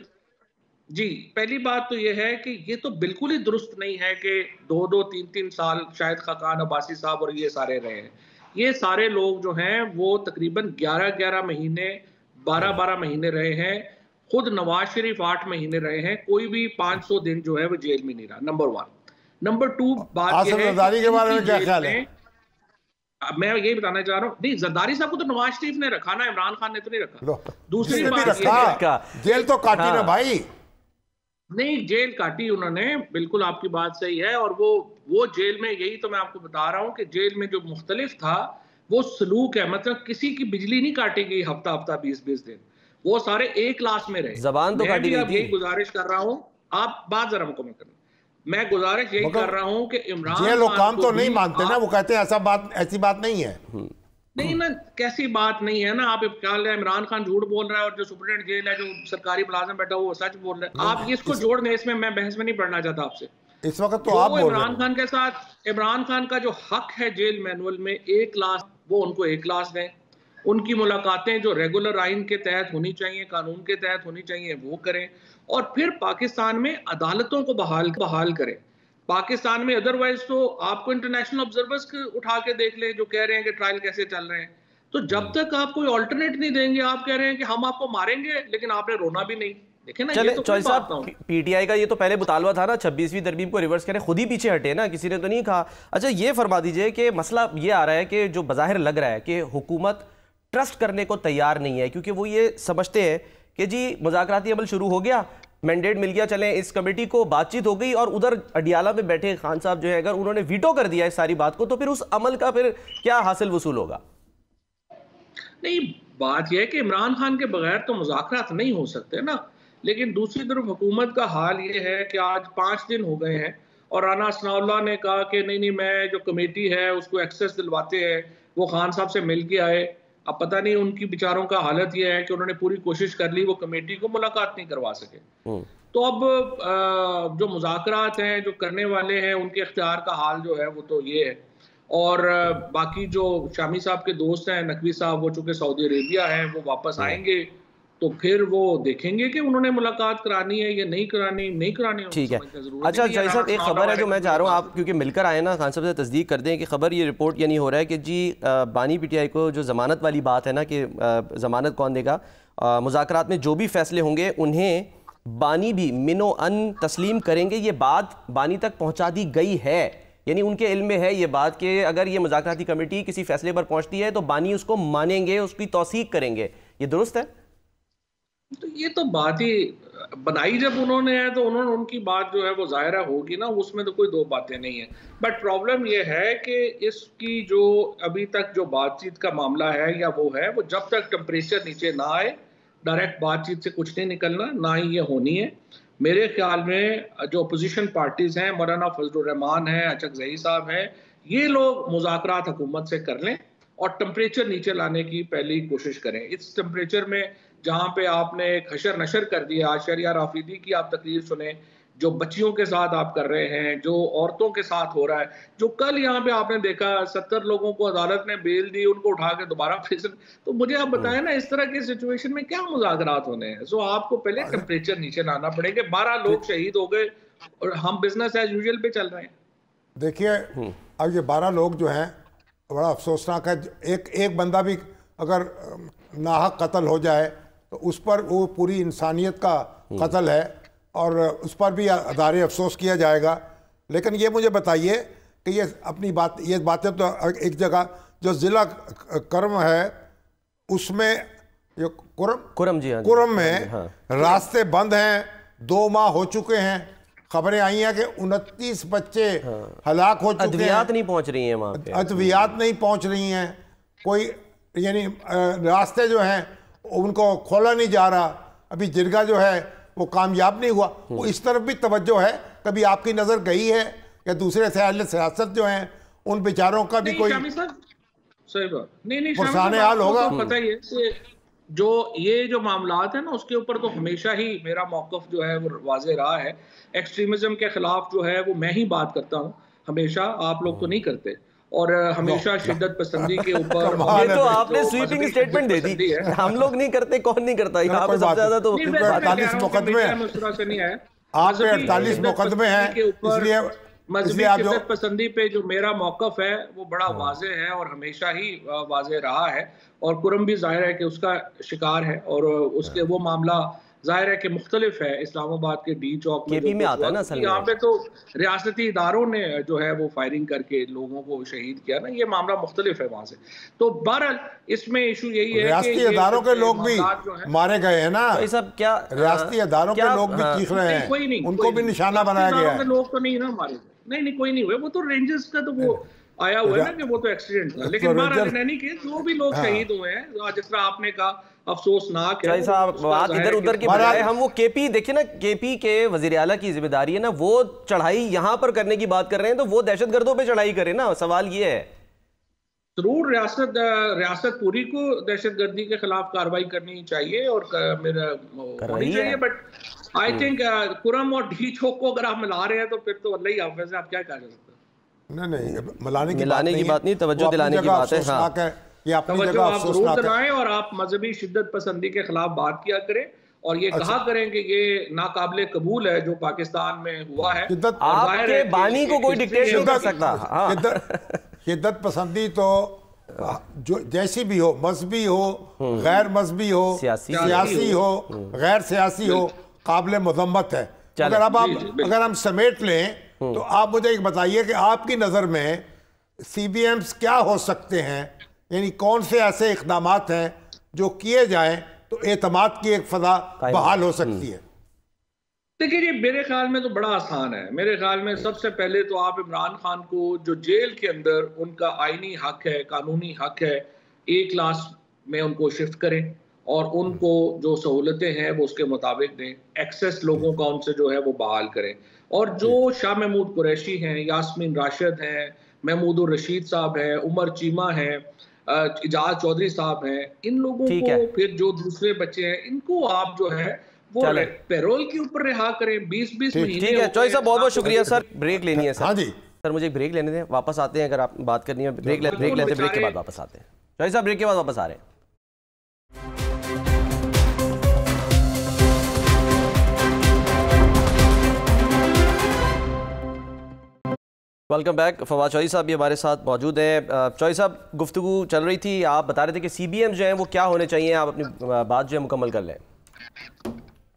जी, पहली बात तो ये है कि ये तो बिल्कुल ही दुरुस्त नहीं है कि 2-2, 3-3 साल शायद खाकान अब्बासी साहब और ये सारे रहे हैं। ये सारे लोग जो हैं वो तकरीबन 11-11 महीने, 12-12 महीने रहे हैं। खुद नवाज शरीफ 8 महीने रहे हैं। कोई भी 500 दिन जो है वो जेल में नहीं रहा। नंबर 1। नंबर 2 बात ये है जरदारी के बारे में क्या ख्याल है? मैं यही बताना चाह रहा हूँ, नहीं, जरदारी साहब को तो नवाज शरीफ ने रखा ना, इमरान खान ने तो नहीं रखा। दूसरी बात, जेल तो काटी ना भाई। नहीं, जेल काटी उन्होंने, बिल्कुल आपकी बात सही है। और वो जेल में, यही तो मैं आपको बता रहा हूँ कि जेल में जो मुख्तलिफ था वो सलूक है। मतलब किसी की बिजली नहीं काटी गई हफ्ता 20-20 दिन, वो सारे एक क्लास में रहे। जबान तो काटी गई थी। यही गुजारिश कर रहा हूँ, आप बात जरा मुकम्मल करें। मैं गुजारिश यही कर रहा हूँ कि इमरान जेल काम तो नहीं मानते ना, वो कहते हैं ऐसी बात नहीं है। नहीं ना, कैसी बात नहीं है ना। आप ख्याल है इमरान खान झूठ बोल रहा है और जो सुप्रीडेंट जेल है, जो सरकारी मुलाजिम बैठा वो सच बोल रहा है। आप इसको जोड़ दें, इसमें मैं बहस में नहीं पढ़ना चाहता आपसे। इस वक्त तो आप बोल रहे हैं इमरान खान के साथ, इमरान खान का जो हक है जेल मैनुअल में 1 क्लास, वो उनको 1 क्लास दें। उनकी मुलाकातें जो रेगुलर आइन के तहत होनी चाहिए, कानून के तहत होनी चाहिए, वो करें। और फिर पाकिस्तान में अदालतों को बहाल करें। पाकिस्तान में अदरवाइज तो आपको इंटरनेशनल ऑब्जर्वर्स उठा के देख ले जो कह रहे हैं कि ट्रायल कैसे चल रहे हैं। तो जब तक आप कोई ऑल्टरनेट नहीं देंगे, आप कह रहे हैं कि हम आपको मारेंगे लेकिन आपने रोना भी नहीं। देखें ना, चले ये तो चौधरी साहब, पीटीआई का ये तो पहले मुतालबा था ना 26वीं तरमीम को रिवर्स करें, खुद ही पीछे हटे ना, किसी ने तो नहीं कहा। अच्छा, ये फरमा दीजिए कि मसला ये आ रहा है कि जो बज़ाहिर लग रहा है कि हुकूमत ट्रस्ट करने को तैयार नहीं है, क्योंकि वो ये समझते हैं कि जी मुज़ाकराती अमल शुरू हो गया, मैंडेट मिल गया, चलें इस कमेटी को, बातचीत हो गई, और उधर अडियाला में बैठे खान साहब जो है अगर उन्होंने वीटो कर दिया इस सारी बात को, तो फिर उस अमल का फिर क्या हासिल वसूल होगा? नहीं, बात यह है कि इमरान खान के बगैर तो मुज़ाकरात नहीं हो सकते ना। लेकिन दूसरी तरफ हुकूमत का हाल ये है कि आज 5 दिन हो गए हैं और राना सनाउल्लाह ने कहा कि नहीं, मैं जो कमेटी है उसको एक्सेस दिलवाते हैं, वो खान साहब से मिल के आए। अब पता नहीं उनकी बेचारों का हालत ये है कि उन्होंने पूरी कोशिश कर ली, वो कमेटी को मुलाकात नहीं करवा सके। तो अब जो मुज़ाकरात हैं, जो करने वाले हैं, उनके इख्तियार का हाल जो है वो तो ये है। और बाकी जो शामी साहब के दोस्त हैं, नकवी साहब, वो चूंकि सऊदी अरेबिया हैं, वो वापस आएंगे तो फिर वो देखेंगे कि उन्होंने मुलाकात करानी है या नहीं करानी। ठीक है। अच्छा शाही साहब, एक खबर है जो मैं चाह रहा हूँ आप क्योंकि मिलकर आए ना, खान साहब से तस्दीक कर दें कि खबर ये रिपोर्ट ये नहीं हो रहा है कि जी बानी पीटीआई को जो ज़मानत वाली बात है ना कि ज़मानत कौन देगा, मुज़ाकरात में जो भी फैसले होंगे उन्हें बानी भी मिनो अन तस्लीम करेंगे, ये बात बानी तक पहुँचा दी गई है। यानी उनके इल्म में है ये बात कि अगर ये मुज़ाकराती कमेटी किसी फैसले पर पहुँचती है तो बानी उसको मानेंगे, उसकी तौसीक करेंगे। ये दुरुस्त है? तो ये तो बात ही बनाई जब उन्होंने है तो उन्होंने उनकी बात जो है वो ज़ाहिरा होगी ना, उसमें तो कोई दो बातें नहीं है। बट प्रॉब्लम ये है कि इसकी जो अभी तक जो बातचीत का मामला है या वो है, वो जब तक टेम्परेचर नीचे ना आए, डायरेक्ट बातचीत से कुछ नहीं निकलना, ना ही ये होनी है। मेरे ख्याल में जो अपोजिशन पार्टीज़ हैं, मौलाना फजलुर रहमान हैं, अचक ज़ही साहब हैं, ये लोग मुज़ाकरात हुकूमत से कर लें और टेम्परेचर नीचे लाने की पहली कोशिश करें। इस टेम्परेचर में जहाँ पे आपने एक हशर नशर कर दिया, आज शरिया राफिदी की आप तकरीर सुने, जो बच्चियों के साथ आप कर रहे हैं, जो औरतों के साथ हो रहा है, जो कल यहाँ पे आपने देखा 70 लोगों को अदालत ने बेल दी, उनको उठा के दोबारा प्रिजन। तो मुझे आप बताएं ना, इस तरह की सिचुएशन में क्या मुज़ाकरात होने हैं? सो आपको पहले टेम्परेचर नीचे लाना पड़ेगा। 12 लोग शहीद हो गए और हम बिजनेस एज यूजुअल पे चल रहे हैं। देखिए, अब ये 12 लोग जो हैं बड़ा अफसोसनाक है। एक बंदा भी अगर नाहक कत्ल हो जाए तो उस पर वो पूरी इंसानियत का कत्ल है और उस पर भी अदारे अफसोस किया जाएगा। लेकिन ये मुझे बताइए कि ये अपनी बात, ये बातें तो एक जगह जो ज़िला करम है उसमें जो कुरम जी, कुरम में रास्ते बंद हैं, 2 माह हो चुके हैं। खबरें आई हैं कि 29 बच्चे हलाक हो चुके हैं। अद्वियात नहीं पहुंच रही हैं वहाँ पे, अद्वियात नहीं पहुंच रही हैं। कोई यानी रास्ते जो हैं उनको खोला नहीं जा रहा। अभी जिरगा जो है वो कामयाब नहीं हुआ। वो इस तरफ भी तवज्जो है, कभी आपकी नज़र गई है या दूसरे अहले सियासत जो हैं उन बेचारों का भी कोई सही बात नहीं पुरसान हाल होगा? पता ही है जो ये जो मामलात है ना, उसके ऊपर तो हमेशा ही मेरा मौक़िफ़ जो है वो वाज़ेह रहा है। एक्सट्रीमिज़म के ख़िलाफ़ जो है वो मैं ही बात करता हूँ। हमेशा, आप लोग तो नहीं करते, और हमेशा शिद्दत पसंदी के ऊपर ये तो आपने स्वीपिंग स्टेटमेंट दे दी। हम लोग नहीं करते, कौन नहीं करता, यहाँ पे सबसे ज्यादा तो 48 मुकदमे हैं, आप पे 48 मुकदमे हैं, मजहबी शिद्दत पसंदी पे जो मेरा मौकफ है वो बड़ा वाज़ेह है और हमेशा ही वाज़ेह रहा है, और कुरम भी जाहिर है कि उसका शिकार है, और उसके वो मामला जाहिर है कि मुख्तलिफ है इस्लामाबाद के डी चौक में आता है ना, यहाँ पे तो रियासती इदारों ने जो है वो फायरिंग करके लोगों को शहीद किया ना, ये मामला मुख्तलिफ है वहाँ से। तो बहरहाल इसमें इशू यही है रियासती इदारों के लोग भी मारे गए हैं ना, सब क्या रियासती इदारों के लोग भी चीख रहे हैं, उनको भी निशाना बनाया गया है। लोग तो नहीं ना मारे, नहीं कोई नहीं हुए, वो तो रेंजर्स का तो वो आया हुआ है ना कि वो तो एक्सीडेंट था, लेकिन नहीं कि जो भी लोग शहीद हुए हैं, जिस तरह आपने कहा अफसोसनाक है। साहब बात इधर उधर की बजाय हम वो केपी देखिए ना, केपी के वजीर आला की जिम्मेदारी है ना, वो चढ़ाई यहाँ पर करने की बात कर रहे हैं, तो वो दहशतगर्दों पे चढ़ाई करे ना, सवाल ये है। जरूर रियासत पूरी को दहशतगर्दी के खिलाफ कार्रवाई करनी चाहिए और मेरा होनी चाहिए, बट आई थिंक कुरम और डी चौक को अगर आप मिला रहे हैं तो फिर तो अल्लाह ही हाफ़िज़ है, आप क्या कह सकते हैं। नहीं मिलाने की बात नहीं, तवज्जो दिलाने की बात है। हाँ, ये अपनी जगह अफसोसनाक है, दिलाएं और आप मजहबी शिद्दत पसंदी के खिलाफ बात किया करें, और ये कहा करें कि ये नाकाबिले कबूल है जो पाकिस्तान में हुआ है। आपके बानी को कोई डिक्टेट नहीं कर सकता। शिद्दत पसंदी तो जो जैसी भी हो, मजहबी हो, गैर मजहबी हो, सियासी हो, गैर सियासी हो, काबिल मजम्मत है। अगर हम समेट लें तो आप मुझे एक बताइए कि आपकी नज़र में CBMs क्या हो सकते हैं, यानी कौन से ऐसे इक़दामात हैं जो किए जाएं तो एतमाद की एक फ़ज़ा बहाल हो सकती है। देखिए जी, मेरे ख्याल में तो बड़ा आसान है। मेरे ख्याल में सबसे पहले तो आप इमरान खान को जो जेल के अंदर उनका आईनी हक है, कानूनी हक है, A क्लास में उनको शिफ्ट करें और उनको जो सहूलतें हैं वो उसके मुताबिक दें, एक्सेस लोगों का उनसे जो है वो बहाल करें, और जो शाह महमूद कुरैशी हैं, यास्मीन राशिद हैं, महमूदुर रशीद साहब हैं, उमर चीमा हैं, इजाज चौधरी साहब हैं, इन लोगों को फिर जो दूसरे बच्चे हैं इनको आप जो है वो पैरोल के ऊपर रिहा करें 20-20 महीने। ठीक है चौधरी साहब, बहुत बहुत शुक्रिया सर। ब्रेक लेनी है सर। हाँ जी सर, मुझे एक ब्रेक लेने दें, वापस आते हैं। अगर आप बात करनी है ब्रेक लेते, ब्रेक के बाद वापस आते हैं। चौधरी साहब ब्रेक के बाद वापस आ रहे हैं। Welcome back. फवाद चौधरी साहब भी हमारे साथ मौजूद हैं। चौधरी साहब, गुफ्तगू चल रही थी, आप बता रहे थे कि CBM जो हैं वो क्या होने चाहिए, आप अपनी बात जो है मुकम्मल कर लें।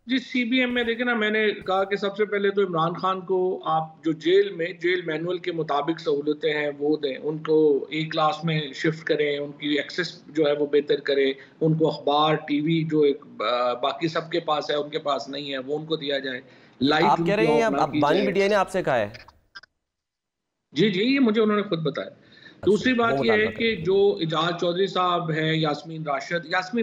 जी, CBM में देखिए ना, मैंने कहा कि सबसे पहले तो इमरान खान को आप जो जेल मैनुअल के मुताबिक सहूलतें हैं वो दें, उनको A क्लास में शिफ्ट करें, उनकी एक्सेस जो है वो बेहतर करें, उनको अखबार TV जो एक बाकी सबके पास है उनके पास नहीं है वो उनको दिया जाए। लाइट आप कह रहे हैं, बानी बिटिया ने आपसे कहा है? जी, ये मुझे उन्होंने खुद बताया। दूसरी बात यह है कि जो इजाज चौधरी साहब हैं, यास्मीन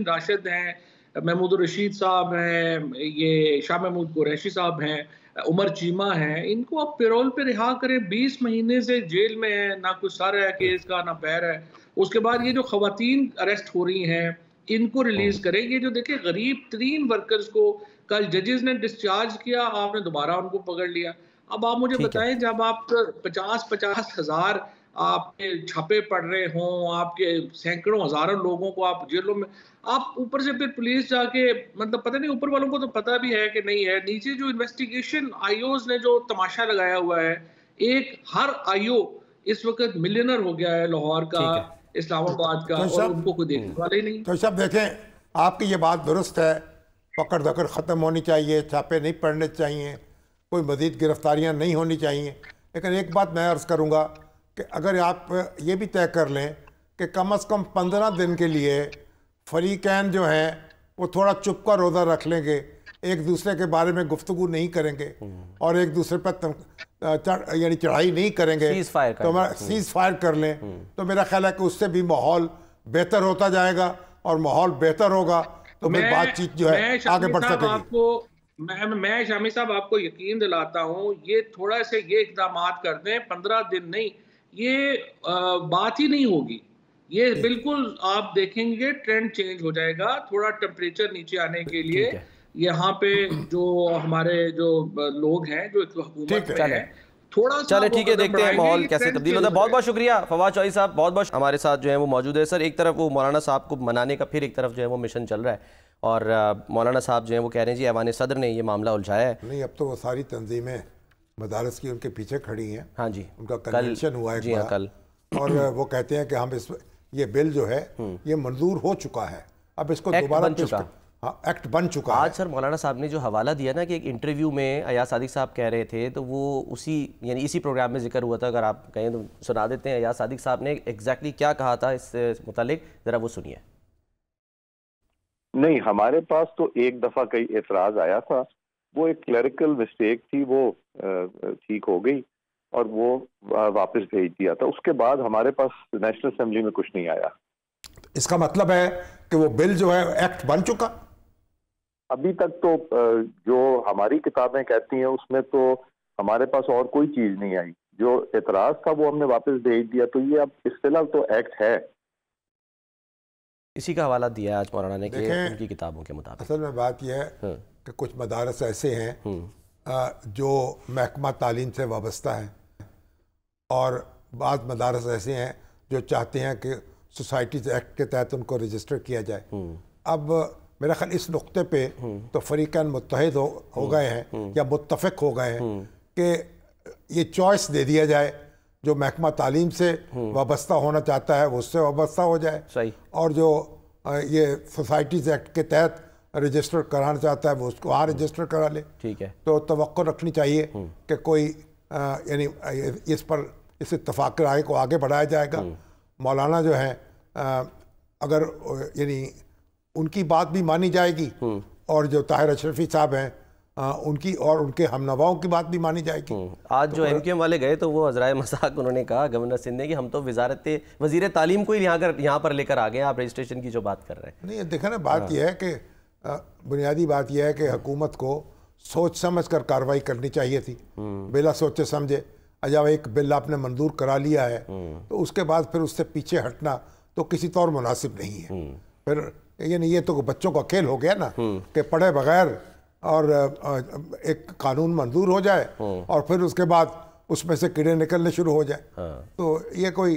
राशिद हैं, महमूदुर रशीद साहब हैं, ये शाह महमूद कुरैशी साहब हैं, उमर चीमा हैं, इनको आप पैरोल पे रिहा करें। 20 महीने से जेल में है, ना कुछ सर है केस का, ना पैर है। उसके बाद ये जो खवातीन अरेस्ट हो रही हैं इनको रिलीज करें। ये जो देखिए गरीब तरीन वर्कर्स को कल जजेस ने डिस्चार्ज किया, आपने दोबारा उनको पकड़ लिया। अब आप मुझे बताएं, जब आप 50-50 हज़ार आपके छापे पड़ रहे हों, आपके सैकड़ों हजारों लोगों को आप जेलों में, आप ऊपर से फिर पुलिस जाके, मतलब पता नहीं ऊपर वालों को तो पता भी है कि नहीं है, नीचे जो इन्वेस्टिगेशन आईओज ने जो तमाशा लगाया हुआ है, एक हर आईओ इस वक्त मिलियनर हो गया है लाहौर का, इस्लामाबाद का, और उनको कोई देखने वाले ही नहीं। तो सब देखें, आपकी ये बात दुरुस्त है, पकड़ धकड़ ख़त्म होनी चाहिए, छापे नहीं पड़ने चाहिए, कोई मज़ीद गिरफ्तारियाँ नहीं होनी चाहिए। लेकिन एक बात मैं अर्ज़ करूँगा कि अगर आप ये भी तय कर लें कि कम से कम 15 दिन के लिए फरीकैन जो हैं वो थोड़ा चुप का रोज़ा रख लेंगे, एक दूसरे के बारे में गुफ्तगू नहीं करेंगे और एक दूसरे पर यानी चढ़ाई नहीं करेंगे, तो सीज़ फायर कर लें, तो मेरा ख्याल है कि उससे भी माहौल बेहतर होता जाएगा, और माहौल बेहतर होगा तो फिर बातचीत जो है आगे बढ़ सकेगी। मैं शामी साहब आपको यकीन दिलाता हूँ, ये थोड़ा से ये इक़दाम कर दें, 15 दिन नहीं, ये बात ही नहीं होगी। ये बिल्कुल आप देखेंगे ट्रेंड चेंज हो जाएगा। थोड़ा टेम्परेचर नीचे आने के लिए यहाँ पे जो हमारे जो लोग हैं जो हुकूमत में हैं, थोड़ा सा चले ठीक है, कदम देखते हैं बढ़ाएंगे, माहौल ये कैसे ट्रेंड तब्दील चेंज होता है। बहुत हो बहुत शुक्रिया फवाद चौधरी साहब, बहुत बहुत हमारे साथ जो है वो मौजूद है। सर, एक तरफ वो मौलाना साहब को मनाने का फिर एक तरफ जो है वो मिशन चल रहा है, और मौलाना साहब जो है वो कह रहे हैं जी ऐवान सदर ने ये मामला उलझाया है। नहीं, अब तो वो सारी तंजीमें मदारस की उनके पीछे खड़ी हैं। हाँ जी, उनका कन्वेंशन हुआ है जी हाँ, कल, और वो कहते हैं कि हम ये बिल जो है ये मंजूर हो चुका है, अब इसको एक्ट दोबारा बन चुका। हाँ, एक्ट बन चुका आज है। सर मौलाना साहब ने जो हवाला दिया ना कि एक इंटरव्यू में अयाज सादिक साहब कह रहे थे, तो वो उसी यानी इसी प्रोग्राम में जिक्र हुआ था। अगर आप कहें तो सुना देते हैं अयाज सादिक साहब ने एग्जैक्टली क्या कहा था इस मुतालिक, ज़रा वो सुनिए। नहीं, हमारे पास तो एक दफ़ा कई एतराज़ आया था, वो एक क्लरिकल मिस्टेक थी, वो ठीक हो गई और वो वापस भेज दिया था। उसके बाद हमारे पास नेशनल असेंबली में कुछ नहीं आया। इसका मतलब है कि वो बिल जो है एक्ट बन चुका। अभी तक तो जो हमारी किताबें कहती हैं उसमें तो हमारे पास और कोई चीज़ नहीं आई। जो एतराज़ था वो हमने वापस भेज दिया, तो ये अब इस फिलहाल तो एक्ट है। इसी का हवाला दिया है आज मौलाना ने कि देखें, उनकी किताबों के मुताबिक। असल में बात यह है कि कुछ मदारस ऐसे हैं जो महकमा तालीम से वाबस्ता हैं, और बाद मदारस ऐसे हैं जो चाहते हैं कि सोसाइटीज़ एक्ट के तहत उनको रजिस्टर किया जाए। अब मेरा ख्याल इस नुक्ते पे तो फरीकैन मुत्तहिद हो गए हैं या मुत्तफ़िक हो गए हैं कि ये चॉइस दे दिया जाए, जो महकमा तालीम से वाबस्ता होना चाहता है वो उससे वाबस्ता हो जाए, सही, और जो ये सोसाइटीज़ एक्ट के तहत रजिस्टर कराना चाहता है वो उसको वहाँ रजिस्टर करा ले। ठीक है, तो तवक्को रखनी चाहिए कि कोई यानी इस पर इस इत्तफाक राय को आगे बढ़ाया जाएगा। मौलाना जो है अगर यानी उनकी बात भी मानी जाएगी, और जो ताहिर अशरफी साहब हैं उनकी और उनके हमनवाओं की बात भी मानी जाएगी। आज जो एमक्यूएम वाले गए तो वो हज़राए मज़ाक उन्होंने कहा गवर्नर सिंध ने कि हम तो वज़ीर तालीम को ही यहाँ पर लेकर आ गए, आप रजिस्ट्रेशन की जो बात कर रहे हैं। नहीं, देखा ना, बात यह है कि बुनियादी बात यह है कि हुकूमत को सोच समझ कर कार्रवाई करनी चाहिए थी, बिला सोचे समझे। जब एक बिल आपने मंजूर करा लिया है तो उसके बाद फिर उससे पीछे हटना तो किसी तौर मुनासिब नहीं है। फिर ये तो बच्चों का खेल हो गया ना कि पढ़े बगैर और एक कानून मंजूर हो जाए और फिर उसके बाद उसमें से कीड़े निकलने शुरू हो जाए। तो ये कोई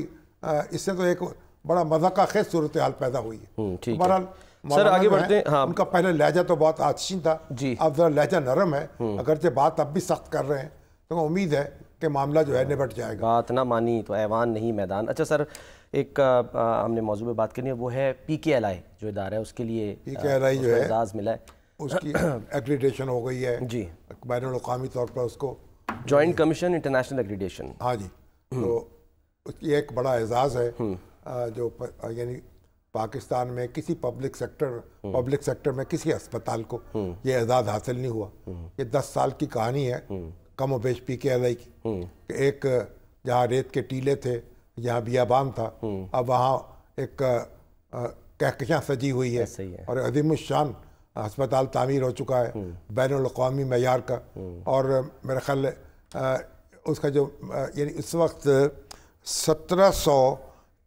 इससे तो एक बड़ा मज़ाक़ खेज़ सूरत हाल पैदा हुई है। बहरहाल सर आगे बढ़ते हैं। हाँ, उनका पहले लहजा तो बहुत आतशी था जी, अब जरा लहजा नरम है, अगरचे बात अब भी सख्त कर रहे हैं, तो उम्मीद है कि मामला जो है निपट जाएगा। बात ना मानी तो ऐवान नहीं मैदान। अच्छा सर, एक हमने मौजू में बात करनी है, वो है PKLI जो इदारा है, उसके लिए PKLI जो है एजाज़ मिला है, उसकी एक्रीडेशन हो गई है जी, बैनुल-अक़वामी तौर पर उसको जॉइंट कमीशन इंटरनेशनल एक्रीडेशन। हाँ जी, तो उसकी एक बड़ा एजाज़ है जो यानी पाकिस्तान में किसी पब्लिक सेक्टर में किसी अस्पताल को ये एजाज़ हासिल नहीं हुआ। ये 10 साल की कहानी है कम बेश PKLI की। एक जहाँ रेत के टीले थे, जहाँ बियाबान था, अब वहाँ एक कहकशां सजी हुई है और अज़ीमुश्शान अस्पताल तामीर हो चुका है बैनुल-अक़वामी मयार का। और मेरा ख्याल उसका जो यानी इस वक्त 1700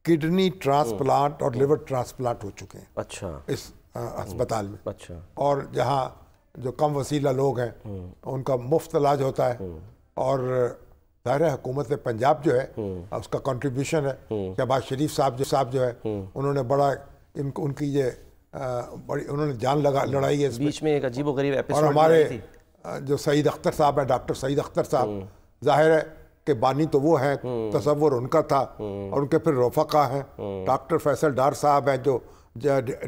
किडनी ट्रांसप्लांट और लिवर ट्रांसप्लांट हो चुके हैं। अच्छा, इस अस्पताल में। अच्छा, और जहाँ जो कम वसीला लोग हैं उनका मुफ्त इलाज होता है। और ज़ाहिर है हुकूमत पंजाब जो है उसका कंट्रीब्यूशन है। शहबाज शरीफ साहब जो है उन्होंने बड़ा उनकी ये बड़ी उन्होंने जान लड़ाई है बीच में एक अजीब गरीब एपिसोड। और हमारे जो सईद अख्तर साहब है, डॉक्टर सईद अख्तर साहब, जाहिर है कि बानी तो वो हैं, तसव्वुर उनका था, और उनके फिर रफ़क़ा हैं। डॉक्टर फैसल डार साहब हैं जो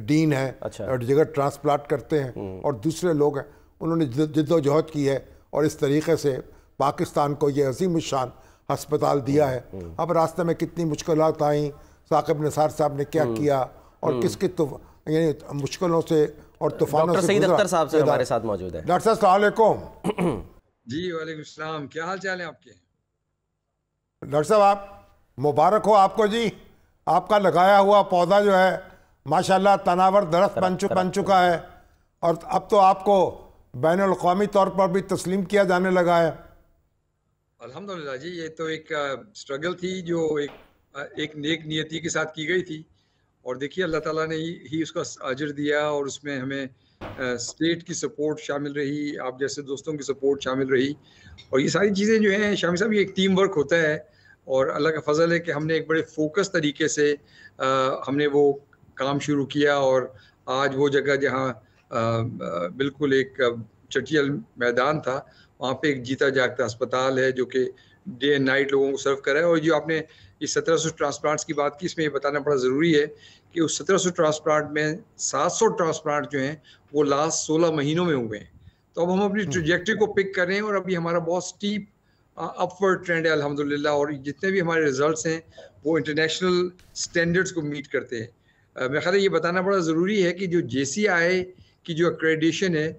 डीन है, और जिगर ट्रांसप्लांट करते हैं, और दूसरे लोग हैं। उन्होंने जिद्दोजहद की है और इस तरीके से पाकिस्तान को ये अज़ीमुश्शान अस्पताल दिया है। अब रास्ते में कितनी मुश्किलात आई, साकिब निसार साहब ने क्या किया और किसकी यानी मुश्किलों से और तूफानों से। सईद अख्तर साहब से हमारे साथ मौजूद है। डॉक्टर साहब अस्सलाम वालेकुम। जी वालेकुम सलाम, क्या हाल चाल है आपके? डॉक्टर साहब आप मुबारक हो आपको जी, आपका लगाया हुआ पौधा जो है माशाल्लाह तनावर दरख्त बन चुका है, और अब तो आपको बैनुल-अक़वामी तौर पर भी तस्लीम किया जाने लगा है। अल्हम्दुलिल्लाह जी, ये तो एक स्ट्रगल थी जो एक नेक नियति के साथ की गई थी, और देखिए अल्लाह ताला ने ही उसका अजर दिया और उसमें हमें स्टेट की सपोर्ट शामिल रही, आप जैसे दोस्तों की सपोर्ट शामिल रही, और ये सारी चीज़ें जो हैं शामी साहब, ये एक टीम वर्क होता है और अल्लाह का फजल है कि हमने एक बड़े फोकस तरीके से हमने वो काम शुरू किया और आज वो जगह जहाँ बिल्कुल एक चटियल मैदान था, वहाँ पे एक जीता जागता अस्पताल है जो कि डे एंड नाइट लोगों को सर्व कर रहा है। और जो आपने इस 1700 ट्रांसप्लांट्स की बात की, इसमें ये बताना बड़ा ज़रूरी है कि उस 1700 ट्रांसप्लांट में 700 ट्रांसप्लांट जो हैं वो लास्ट 16 महीनों में हुए हैं। तो अब हम अपनी ट्रैजेक्टरी को पिक कर रहे हैं और अभी हमारा बहुत स्टीप अपवर्ड ट्रेंड है अल्हम्दुलिल्लाह, और जितने भी हमारे रिजल्ट्स हैं वो इंटरनेशनल स्टैंडर्ड्स को मीट करते हैं। मेरा ख्याल है ये बताना बड़ा ज़रूरी है कि जो JCI की जो एक्रेडिटेशन है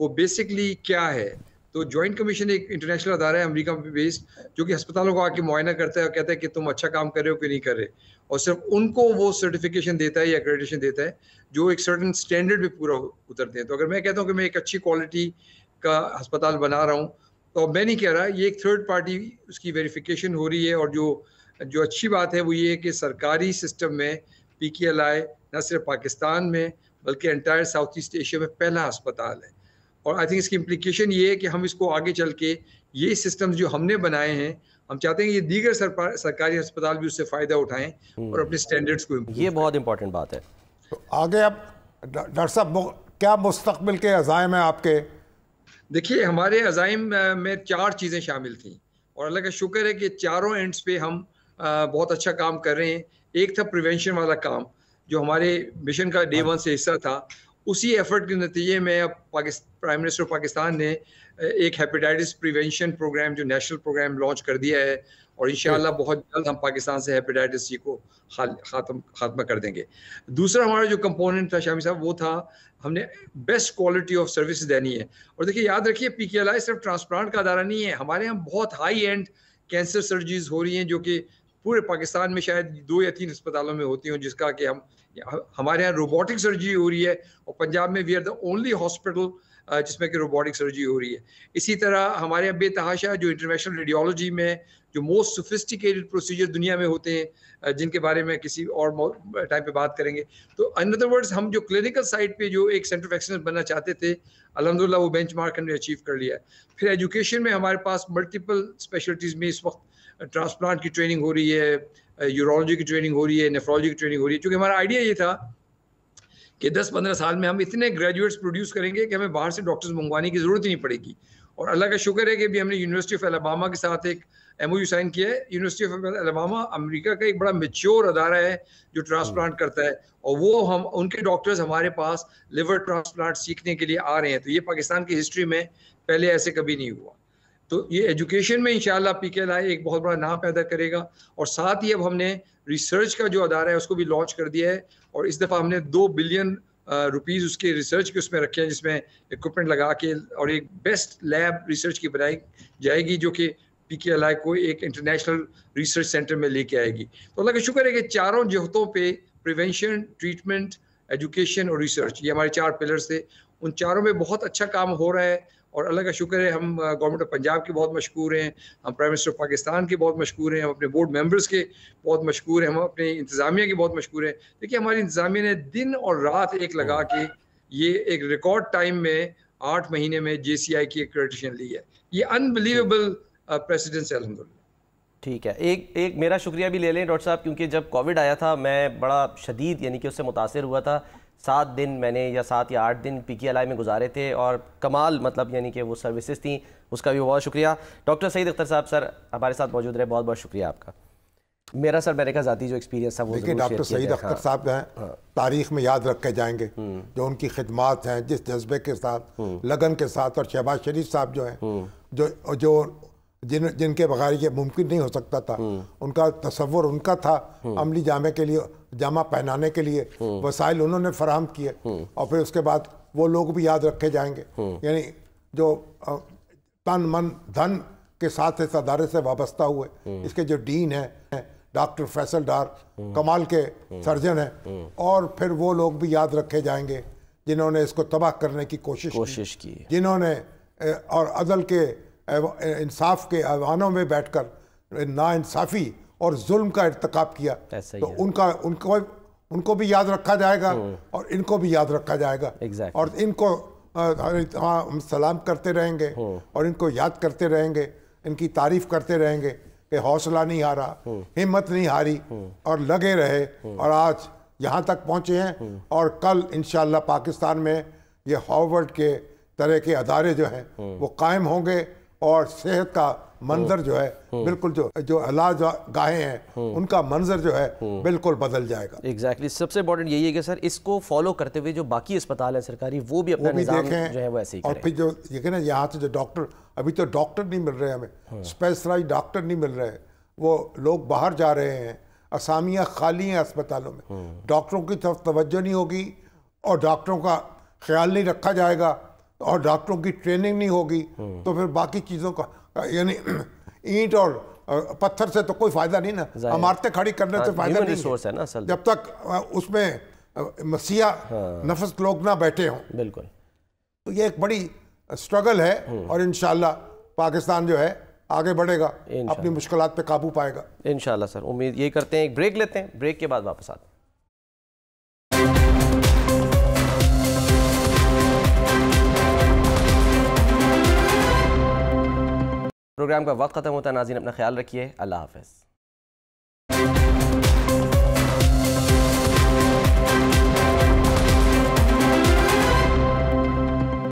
वो बेसिकली क्या है। तो जॉइंट कमीशन एक इंटरनेशनल अदारा है अमेरिका में बेस्ड, जो कि अस्पतालों को आके मुआयना करता है और कहता है कि तुम अच्छा काम कर रहे हो कि नहीं कर रहे, और सिर्फ उनको वो सर्टिफिकेशन देता है या एक्रेडिटेशन देता है जो एक सर्टेन स्टैंडर्ड पे पूरा उतरते हैं। तो अगर मैं कहता हूँ कि मैं एक अच्छी क्वालिटी का अस्पताल बना रहा हूँ, तो मैं नहीं कह रहा, ये एक थर्ड पार्टी उसकी वेरिफिकेशन हो रही है। और जो अच्छी बात है वो ये है कि सरकारी सिस्टम में PKLI न सिर्फ पाकिस्तान में बल्कि एंटायर साउथ ईस्ट एशिया में पहला अस्पताल है। और आई थिंक इसकी इम्प्लीकेशन ये है कि हम इसको आगे चल के ये सिस्टम्स जो हमने बनाए हैं, हम चाहते हैं कि ये दीगर सरकारी अस्पताल भी उससे फ़ायदा उठाएं और अपने स्टैंडर्ड्स को improve ये बहुत इंपॉर्टेंट बात है। तो आगे अब डॉक्टर साहब क्या मुस्तकबिल के अज़ाइम हैं आपके? देखिए हमारे अज़ाइम में 4 चीज़ें शामिल थी और अल्लाह का शुक्र है कि चारों एंड्स पे हम बहुत अच्छा काम कर रहे हैं। एक था प्रिवेंशन वाला काम जो हमारे मिशन का डे 1 से हिस्सा था। उसी एफर्ट के नतीजे में अब प्राइम मिनिस्टर पाकिस्तान ने एक हेपेटाइटिस प्रिवेंशन प्रोग्राम जो नेशनल प्रोग्राम लॉन्च कर दिया है और इंशाअल्लाह बहुत जल्द हम पाकिस्तान से हेपेटाइटिस सी को खात्मा कर देंगे। दूसरा हमारा जो कंपोनेंट था शामी साहब वो था हमने बेस्ट क्वालिटी ऑफ सर्विस देनी है। और देखिए याद रखिए PKLI सिर्फ ट्रांसप्लांट का अदारा नहीं है, हमारे यहाँ बहुत हाई एंड कैंसर सर्जरीज हो रही हैं जो कि पूरे पाकिस्तान में शायद 2 या 3 अस्पतालों में होती हों, जिसका कि हमारे यहाँ रोबोटिक सर्जरी हो रही है और पंजाब में we are the only hospital जिसमें कि रोबोटिक सर्जरी हो रही है। इसी तरह हमारे यहाँ बेतहाशा जो इंटरनेशनल रेडियोलॉजी में जो मोस्ट सोफिस्टिकेटेड प्रोसीजर दुनिया में होते हैं जिनके बारे में किसी और टाइम पे बात करेंगे। तो इन अदर वर्ड्स हम जो क्लिनिकल साइड पे जो एक सेंटर ऑफ एक्सीलेंस बनना चाहते थे, अल्हम्दुलिल्लाह वो बेंचमार्क हमने अचीव कर लिया है। फिर एजुकेशन में हमारे पास मल्टीपल स्पेशलिटीज़ में इस वक्त ट्रांसप्लांट की ट्रेनिंग हो रही है, यूरोलॉजी की ट्रेनिंग हो रही है, नेफ्रोलॉजी की ट्रेनिंग हो रही है। क्योंकि हमारा आइडिया ये था कि 10-15 साल में हम इतने ग्रेजुएट्स प्रोड्यूस करेंगे कि हमें बाहर से डॉक्टर्स मंगवाने की ज़रूरत ही नहीं पड़ेगी। और अल्लाह का शुक्र है कि भी हमने यूनिवर्सिटी ऑफ अलबामा के साथ एक MOU साइन किया है। यूनिवर्सिटी ऑफ अलबामा अमेरिका का एक बड़ा मैच्योर अदारा है जो ट्रांसप्लांट करता है और वो हम उनके डॉक्टर्स हमारे पास लिवर ट्रांसप्लांट सीखने के लिए आ रहे हैं। तो ये पाकिस्तान की हिस्ट्री में पहले ऐसे कभी नहीं हुआ। तो ये एजुकेशन में इंशाल्लाह PKLI एक बहुत बड़ा नाम पैदा करेगा। और साथ ही अब हमने रिसर्च का जो अदारा है उसको भी लॉन्च कर दिया है और इस दफ़ा हमने 2 बिलियन रुपीज़ उसके रिसर्च के उसमें रखे हैं, जिसमें इक्विपमेंट लगा के और एक बेस्ट लैब रिसर्च की बनाई जाएगी जो कि PKLI को एक इंटरनेशनल रिसर्च सेंटर में लेके आएगी। तो अल्लाह का शुक्र है कि चारों जहतों पे प्रिवेंशन, ट्रीटमेंट, एजुकेशन और रिसर्च, ये हमारे 4 पिलर्स थे। उन चारों में बहुत अच्छा काम हो रहा है और अल्लाह का शुक्र है हम गवर्नमेंट ऑफ पंजाब के बहुत मशकूर हैं, हम प्राइम मिनिस्टर ऑफ पाकिस्तान के बहुत मशकूर हैं, हम अपने बोर्ड मेंबर्स के बहुत मशकूर हैं, हम अपने इंतज़ामिया के बहुत मशकूर हैं। देखिए हमारी इंतज़ामिया ने दिन और रात एक लगा के ये एक रिकॉर्ड टाइम में 8 महीने में JCI की एक्रेडिटेशन ली है। ये अनबिलीवेबल प्रेसिडेंस है अल्हम्दुलिल्लाह। ठीक है, एक मेरा शुक्रिया भी ले लें डॉक्टर साहब, क्योंकि जब कोविड आया था मैं बड़ा शदीद यानी कि उससे मुतासिर हुआ था। 7 दिन मैंने या 7 या 8 दिन PKLI में गुजारे थे और कमाल मतलब यानी कि वो सर्विसेज थी, उसका भी बहुत शुक्रिया। डॉक्टर सईद अख्तर साहब सर हमारे साथ मौजूद रहे, बहुत बहुत शुक्रिया आपका। मेरा सर मैंने कहा ज़ाती जो एक्सपीरियंस था वो देखिए डॉक्टर सईद अख्तर साहब हैं तारीख में याद रखे जाएंगे जो उनकी खिदमात हैं, जिस जज्बे के साथ, लगन के साथ। और शहबाज शरीफ साहब जो हैं जो जिनके बगैर ये मुमकिन नहीं हो सकता था, उनका तसव्वुर उनका था, अमली जामे के लिए जामा पहनाने के लिए वसाइल उन्होंने फराहम किए और फिर उसके बाद वो लोग भी याद रखे जाएंगे। यानी जो तन मन धन के साथ इस अदारे से वाबस्ता हुए, इसके जो डीन है डॉक्टर फैसल डार कमाल के सर्जन हैं, और फिर वो लोग भी याद रखे जाएंगे जिन्होंने इसको तबाह करने की कोशिश की, जिन्होंने और अदल के इंसाफ के ऐवानों में बैठकर नाइंसाफ़ी और जुल्म का इर्तिकाब किया। तो उनको भी याद रखा जाएगा और इनको भी याद रखा जाएगा। और इनको हम सलाम करते रहेंगे और इनको याद करते रहेंगे, इनकी तारीफ करते रहेंगे कि हौसला नहीं हारा, हिम्मत नहीं हारी और लगे रहे और आज यहाँ तक पहुँचे हैं। और कल इंशाअल्लाह पाकिस्तान में ये हार्वर्ड के तरह के अदारे जो हैं वो कायम होंगे और सेहत का मंजर जो है बिल्कुल जो इलाज गाहें हैं उनका मंजर जो है बिल्कुल बदल जाएगा। एग्जैक्टली सबसे इम्पोर्टेंट यही है कि सर इसको फॉलो करते हुए जो बाकी अस्पताल है सरकारी वो भी अपना निज़ाम जो है वो ऐसे ही करें। और फिर जो ये कहना यहाँ से जो डॉक्टर, अभी तो डॉक्टर नहीं मिल रहे हमें, स्पेशलाइज डॉक्टर नहीं मिल रहे, वो लोग बाहर जा रहे हैं, असामियाँ खाली हैं अस्पतालों में, डॉक्टरों की तरफ तवज्जो नहीं होगी और डॉक्टरों का ख्याल नहीं रखा जाएगा और डॉक्टरों की ट्रेनिंग नहीं होगी तो फिर बाकी चीज़ों का यानी ईंट और पत्थर से तो कोई फायदा नहीं ना, इमारतें खड़ी करने से फायदा नहीं है ना असल, जब तक उसमें मसीहा नफस लोग ना बैठे हों। बिल्कुल, तो ये एक बड़ी स्ट्रगल है और इंशाअल्लाह पाकिस्तान जो है आगे बढ़ेगा, अपनी मुश्किलात पे काबू पाएगा इंशाअल्लाह। सर उम्मीद ये करते हैं। एक ब्रेक लेते हैं, ब्रेक के बाद वापस आते हैं। प्रोग्राम का वक्त ख़त्म होता है। नाज़रीन अपना ख्याल रखिए। अल्लाह हाफ़िज़।